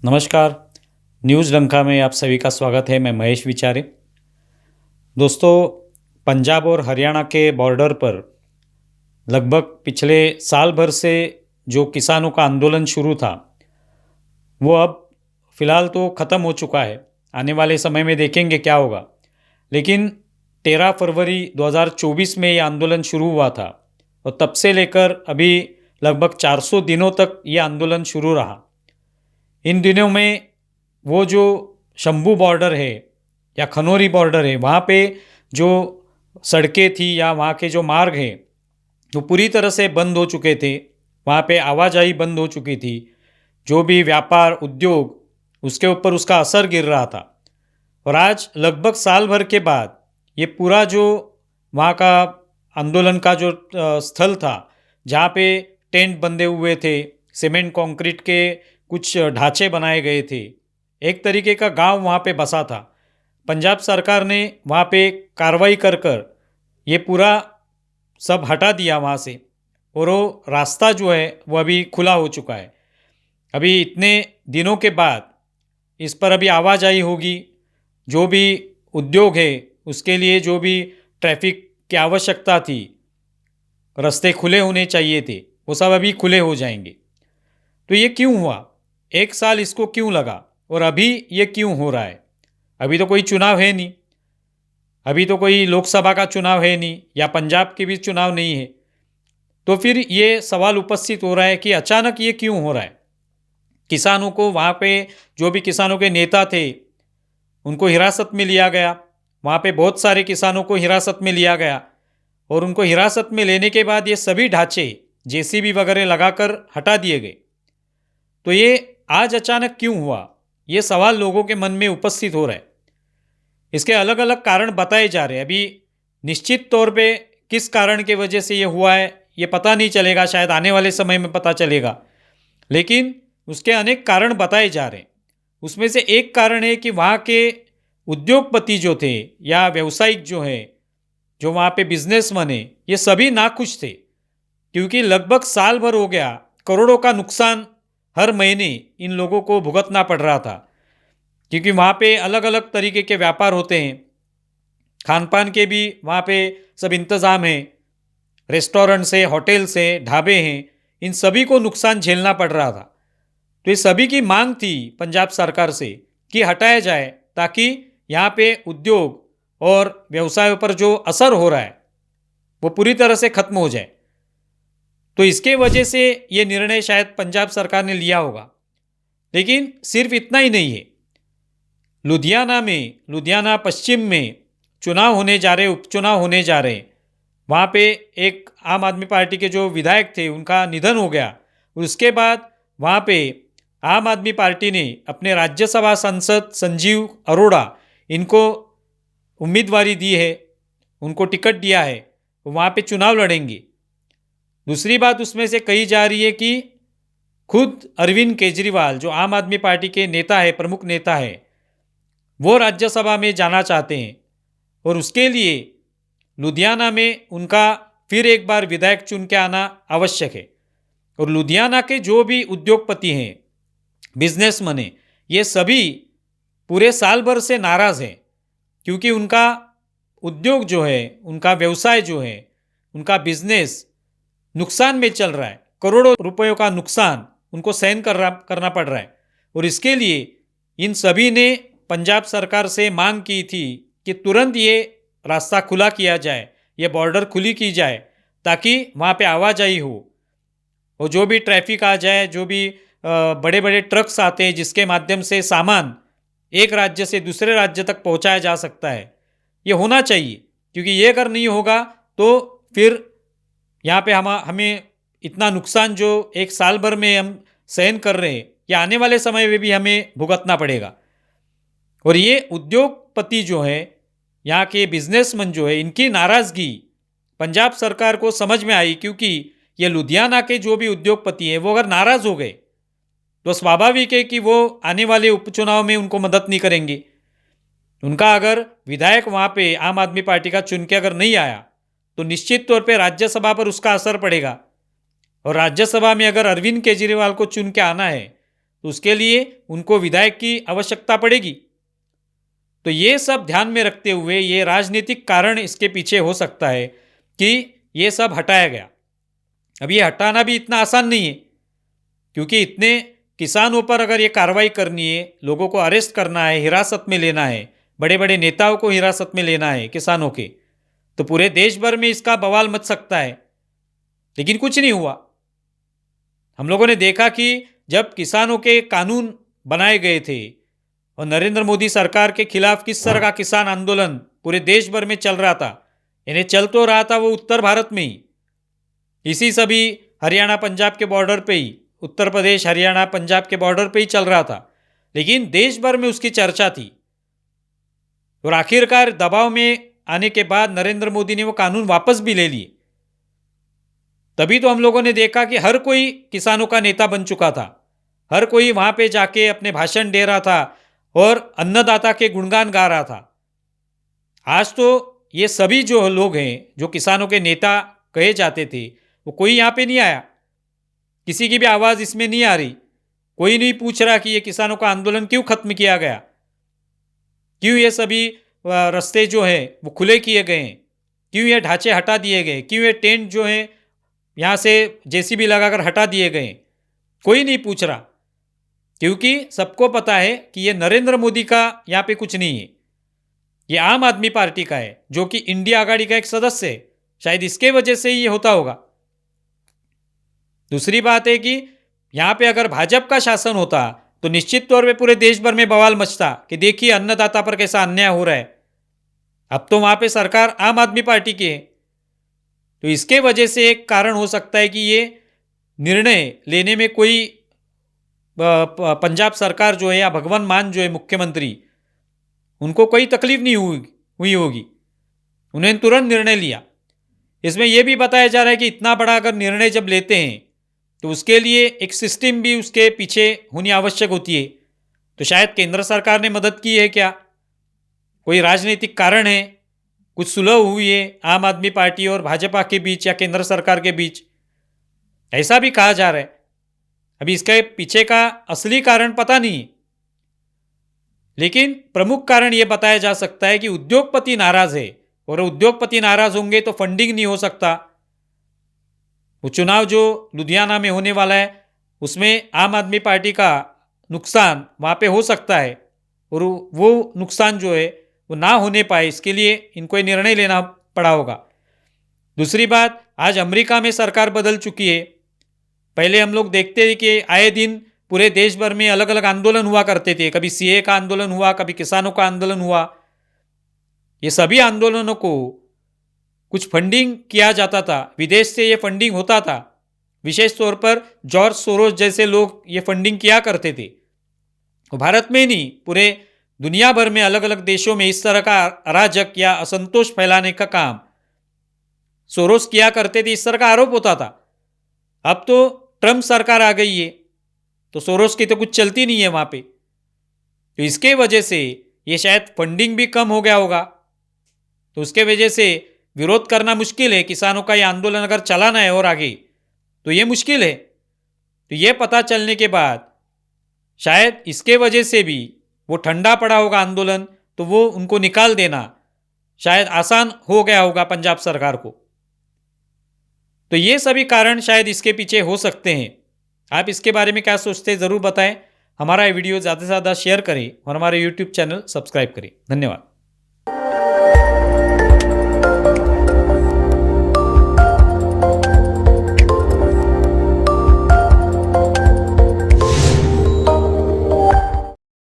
नमस्कार। न्यूज़ लंका में आप सभी का स्वागत है। मैं महेश विचारे। दोस्तों, पंजाब और हरियाणा के बॉर्डर पर लगभग पिछले साल भर से जो किसानों का आंदोलन शुरू था वो अब फ़िलहाल तो ख़त्म हो चुका है। आने वाले समय में देखेंगे क्या होगा। लेकिन 13 फरवरी 2024 में ये आंदोलन शुरू हुआ था और तब से लेकर अभी लगभग 400 दिनों तक ये आंदोलन शुरू रहा। इन दिनों में वो जो शंभू बॉर्डर है या खनौरी बॉर्डर है, वहाँ पे जो सड़कें थी या वहाँ के जो मार्ग हैं वो पूरी तरह से बंद हो चुके थे। वहाँ पे आवाजाही बंद हो चुकी थी। जो भी व्यापार उद्योग उसके ऊपर उसका असर गिर रहा था। और आज लगभग साल भर के बाद ये पूरा जो वहाँ का आंदोलन का जो स्थल था, जहाँ पे टेंट बंधे हुए थे, सीमेंट कंक्रीट के कुछ ढांचे बनाए गए थे, एक तरीके का गांव वहाँ पे बसा था। पंजाब सरकार ने वहाँ पे कार्रवाई कर कर ये पूरा सब हटा दिया वहाँ से और वो रास्ता जो है वो अभी खुला हो चुका है। अभी इतने दिनों के बाद इस पर अभी आवाजाही होगी। जो भी उद्योग है उसके लिए जो भी ट्रैफिक की आवश्यकता थी, रास्ते खुले होने चाहिए थे, वो सब अभी खुले हो जाएंगे। तो ये क्यों हुआ? एक साल इसको क्यों लगा और अभी ये क्यों हो रहा है? अभी तो कोई चुनाव है नहीं, अभी तो कोई लोकसभा का चुनाव है नहीं या पंजाब के भी चुनाव नहीं है। तो फिर ये सवाल उपस्थित हो रहा है कि अचानक ये क्यों हो रहा है। किसानों को वहाँ पे जो भी किसानों के नेता थे उनको हिरासत में लिया गया। वहाँ पे बहुत सारे किसानों को हिरासत में लिया गया और उनको हिरासत में लेने के बाद ये सभी ढांचे जेसीबी वगैरह लगाकर हटा दिए गए। तो ये आज अचानक क्यों हुआ, ये सवाल लोगों के मन में उपस्थित हो रहा है। इसके अलग अलग कारण बताए जा रहे हैं। अभी निश्चित तौर पे किस कारण के वजह से ये हुआ है ये पता नहीं चलेगा, शायद आने वाले समय में पता चलेगा। लेकिन उसके अनेक कारण बताए जा रहे हैं। उसमें से एक कारण है कि वहाँ के उद्योगपति जो थे या व्यवसायिक जो है, जो वहाँ पे बिजनेसमैन है, ये सभी नाखुश थे। क्योंकि लगभग साल भर हो गया, करोड़ों का नुकसान हर महीने इन लोगों को भुगतना पड़ रहा था। क्योंकि वहाँ पे अलग अलग तरीके के व्यापार होते हैं, खान पान के भी वहाँ पे सब इंतज़ाम है, रेस्टोरेंट से, होटल से, ढाबे हैं, इन सभी को नुकसान झेलना पड़ रहा था। तो ये सभी की मांग थी पंजाब सरकार से कि हटाया जाए, ताकि यहाँ पे उद्योग और व्यवसायों पर जो असर हो रहा है वो पूरी तरह से खत्म हो जाए। तो इसके वजह से ये निर्णय शायद पंजाब सरकार ने लिया होगा। लेकिन सिर्फ इतना ही नहीं है। लुधियाना पश्चिम में चुनाव होने जा रहे, उपचुनाव होने जा रहे। वहाँ पे एक आम आदमी पार्टी के जो विधायक थे उनका निधन हो गया। उसके बाद वहाँ पे आम आदमी पार्टी ने अपने राज्यसभा सांसद संजीव अरोड़ा इनको उम्मीदवारी दी है, उनको टिकट दिया है, वहाँ पे चुनाव लड़ेंगे। दूसरी बात उसमें से कही जा रही है कि खुद अरविंद केजरीवाल जो आम आदमी पार्टी के नेता है, प्रमुख नेता है, वो राज्यसभा में जाना चाहते हैं और उसके लिए लुधियाना में उनका फिर एक बार विधायक चुन के आना आवश्यक है। और लुधियाना के जो भी उद्योगपति हैं, बिजनेसमैन हैं, ये सभी पूरे साल भर से नाराज़ हैं। क्योंकि उनका उद्योग जो है, उनका व्यवसाय जो है, उनका बिजनेस नुकसान में चल रहा है। करोड़ों रुपयों का नुकसान उनको सहन करना पड़ रहा है। और इसके लिए इन सभी ने पंजाब सरकार से मांग की थी कि तुरंत ये रास्ता खुला किया जाए, ये बॉर्डर खुली की जाए, ताकि वहाँ पे आवाजाही हो और जो भी ट्रैफिक आ जाए, जो भी बड़े बड़े ट्रक्स आते हैं जिसके माध्यम से सामान एक राज्य से दूसरे राज्य तक पहुँचाया जा सकता है, ये होना चाहिए। क्योंकि ये अगर नहीं होगा तो फिर यहाँ पे हमें इतना नुकसान जो एक साल भर में हम सहन कर रहे हैं, या आने वाले समय में भी हमें भुगतना पड़ेगा। और ये उद्योगपति जो है, यहाँ के बिजनेसमैन जो है, इनकी नाराज़गी पंजाब सरकार को समझ में आई। क्योंकि ये लुधियाना के जो भी उद्योगपति हैं वो अगर नाराज़ हो गए तो स्वाभाविक है कि वो आने वाले उपचुनाव में उनको मदद नहीं करेंगे। उनका अगर विधायक वहाँ पे आम आदमी पार्टी का चुन के अगर नहीं आया तो निश्चित तौर पे राज्यसभा पर उसका असर पड़ेगा। और राज्यसभा में अगर अरविंद केजरीवाल को चुन के आना है तो उसके लिए उनको विधायक की आवश्यकता पड़ेगी। तो ये सब ध्यान में रखते हुए ये राजनीतिक कारण इसके पीछे हो सकता है कि ये सब हटाया गया। अब ये हटाना भी इतना आसान नहीं है, क्योंकि इतने किसानों पर अगर ये कार्रवाई करनी है, लोगों को अरेस्ट करना है, हिरासत में लेना है, बड़े बड़े नेताओं को हिरासत में लेना है किसानों के, तो पूरे देश भर में इसका बवाल मच सकता है। लेकिन कुछ नहीं हुआ। हम लोगों ने देखा कि जब किसानों के कानून बनाए गए थे और नरेंद्र मोदी सरकार के खिलाफ किस तरह का किसान आंदोलन पूरे देश भर में चल रहा था, यानी चल तो रहा था वो उत्तर भारत में ही, इसी सभी हरियाणा पंजाब के बॉर्डर पे ही, उत्तर प्रदेश हरियाणा पंजाब के बॉर्डर पे ही चल रहा था, लेकिन देश भर में उसकी चर्चा थी। और आखिरकार दबाव में आने के बाद नरेंद्र मोदी ने वो कानून वापस भी ले लिए। तभी तो हम लोगों ने देखा कि हर कोई किसानों का नेता बन चुका था, हर कोई वहां पे जाके अपने भाषण दे रहा था और अन्नदाता के गुणगान गा रहा था। आज तो ये सभी जो लोग हैं, जो किसानों के नेता कहे जाते थे, वो कोई यहाँ पे नहीं आया, किसी की भी आवाज़ इसमें नहीं आ रही। कोई नहीं पूछ रहा कि ये किसानों का आंदोलन क्यों खत्म किया गया, क्यों ये सभी रास्ते जो हैं वो खुले किए गए हैं, क्यों ये ढांचे हटा दिए गए, क्यों ये टेंट जो है यहाँ से जेसीबी लगाकर हटा दिए गए। कोई नहीं पूछ रहा, क्योंकि सबको पता है कि ये नरेंद्र मोदी का यहाँ पे कुछ नहीं है, ये आम आदमी पार्टी का है, जो कि इंडिया आघाड़ी का एक सदस्य है। शायद इसके वजह से ही ये होता होगा। दूसरी बात है कि यहाँ पे अगर भाजपा का शासन होता तो निश्चित तौर पे पूरे देश भर में बवाल मचता कि देखिए अन्नदाता पर कैसा अन्याय हो रहा है। अब तो वहाँ पे सरकार आम आदमी पार्टी की है, तो इसके वजह से एक कारण हो सकता है कि ये निर्णय लेने में कोई पंजाब सरकार जो है या भगवंत मान जो है मुख्यमंत्री, उनको कोई तकलीफ नहीं हुई होगी, उन्होंने तुरंत निर्णय लिया। इसमें यह भी बताया जा रहा है कि इतना बड़ा अगर निर्णय जब लेते हैं तो उसके लिए एक सिस्टम भी उसके पीछे होनी आवश्यक होती है। तो शायद केंद्र सरकार ने मदद की है क्या, कोई राजनीतिक कारण है, कुछ सुलह हुई है आम आदमी पार्टी और भाजपा के बीच या केंद्र सरकार के बीच, ऐसा भी कहा जा रहा है। अभी इसके पीछे का असली कारण पता नहीं, लेकिन प्रमुख कारण यह बताया जा सकता है कि उद्योगपति नाराज है, और उद्योगपति नाराज होंगे तो फंडिंग नहीं हो सकता। वो चुनाव जो लुधियाना में होने वाला है उसमें आम आदमी पार्टी का नुकसान वहाँ पे हो सकता है, और वो नुकसान जो है वो ना होने पाए, इसके लिए इनको ये निर्णय लेना पड़ा होगा। दूसरी बात, आज अमेरिका में सरकार बदल चुकी है। पहले हम लोग देखते थे कि आए दिन पूरे देश भर में अलग अलग आंदोलन हुआ करते थे, कभी सीए का आंदोलन हुआ, कभी किसानों का आंदोलन हुआ। ये सभी आंदोलनों को कुछ फंडिंग किया जाता था, विदेश से ये फंडिंग होता था। विशेष तौर पर जॉर्ज सोरोस जैसे लोग ये फंडिंग किया करते थे। तो भारत में नहीं, पूरे दुनिया भर में अलग अलग देशों में इस तरह का अराजक या असंतोष फैलाने का काम सोरोस किया करते थे, इस तरह का आरोप होता था। अब तो ट्रंप सरकार आ गई है, तो सोरोस की तो कुछ चलती नहीं है वहाँ पे, तो इसके वजह से ये शायद फंडिंग भी कम हो गया होगा। तो उसके वजह से विरोध करना मुश्किल है। किसानों का ये आंदोलन अगर चलाना है और आगे, तो ये मुश्किल है। तो ये पता चलने के बाद शायद इसके वजह से भी वो ठंडा पड़ा होगा आंदोलन, तो वो उनको निकाल देना शायद आसान हो गया होगा पंजाब सरकार को। तो ये सभी कारण शायद इसके पीछे हो सकते हैं। आप इसके बारे में क्या सोचते हैं ज़रूर बताएं। हमारा ये वीडियो ज़्यादा से ज़्यादा शेयर करें और हमारे यूट्यूब चैनल सब्सक्राइब करें। धन्यवाद।